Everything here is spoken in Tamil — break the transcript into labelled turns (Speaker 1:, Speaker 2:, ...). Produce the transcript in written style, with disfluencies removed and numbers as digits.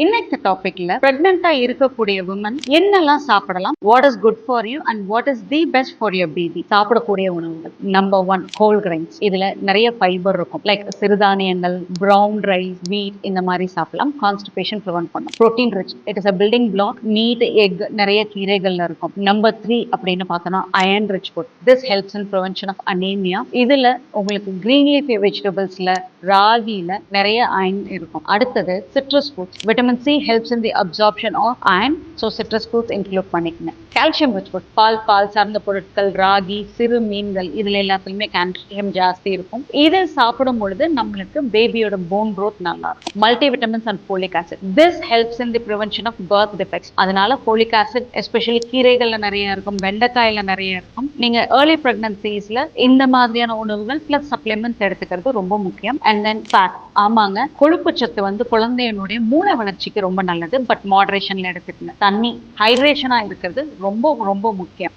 Speaker 1: இன்னைக்கு டாபிக்ல பிரெக்னெண்டா இருக்கக்கூடிய விமன் என்னெல்லாம் சாப்பிடலாம், what is good for you and what is the best for your baby. சாப்பிடக்கூடிய உணவுகள் நம்பர் 1 ஹோல் கிரைன்ஸ். இதுல நிறைய ஃபைபர் இருக்கும். லைக் சிறுதானியங்கள், பிரவுன் ரைஸ், வீட் இந்த மாதிரி சாப்பிடலாம். கான்ஸ்டிபேஷன் ப்ரிவென்ட் பண்ணும். Protein rich, it is a building block. Meat, egg நிறைய கீரைகள்ல இருக்கும். நம்பர் 3 அப்படின்னு பார்த்தோம்னா iron rich food. This helps in prevention of anaemia. இதுல உங்களுக்கு கிரீன் லீஃபி வெஜிடபிள்ஸ்ல ராகில நிறைய அயன் இருக்கும். அடுத்தது citrus fruits. Vitamin C helps in the absorption of iron. So citrus fruits include பண்ணிக்கணும். கால்சியம் ரிச் ஃபுட், பால் சார்ந்த பொருட்கள், ராகி, சிறு மீன்கள், இதுல எல்லாத்துலயுமே கால்சியம் ஜாஸ்தி இருக்கும். இதை சாப்பிடும் பொழுது நம்மளுக்கு பேபியோட போன் க்ரோத் நல்லா இருக்கும். Multi vitamins and folic acid, this helps in the prevention of birth defects. அதனால ஃபோலிக் ஆசிட் எஸ்பெஷலி கீரைகள்ல நிறைய இருக்கும், வெண்டைக்காயில நிறைய இருக்கும். நீங்க ஏர்லி பிரெக்னன்சிஸ்ல இந்த மாதிரியான உணவுகள் பிளஸ் சப்ளிமெண்ட்ஸ் எடுத்துக்கிறது ரொம்ப முக்கியம். And then fat. ஆமாங்க, கொழுப்பு சத்து குழந்தையினுடைய மூளை வளர்ச்சிக்கு ரொம்ப நல்லது. பட் மாடரேஷன்ல எடுத்துக்கணும். தண்ணி, ஹைட்ரேஷனா இருக்கிறது ரொம்ப ரொம்ப முக்கியம்.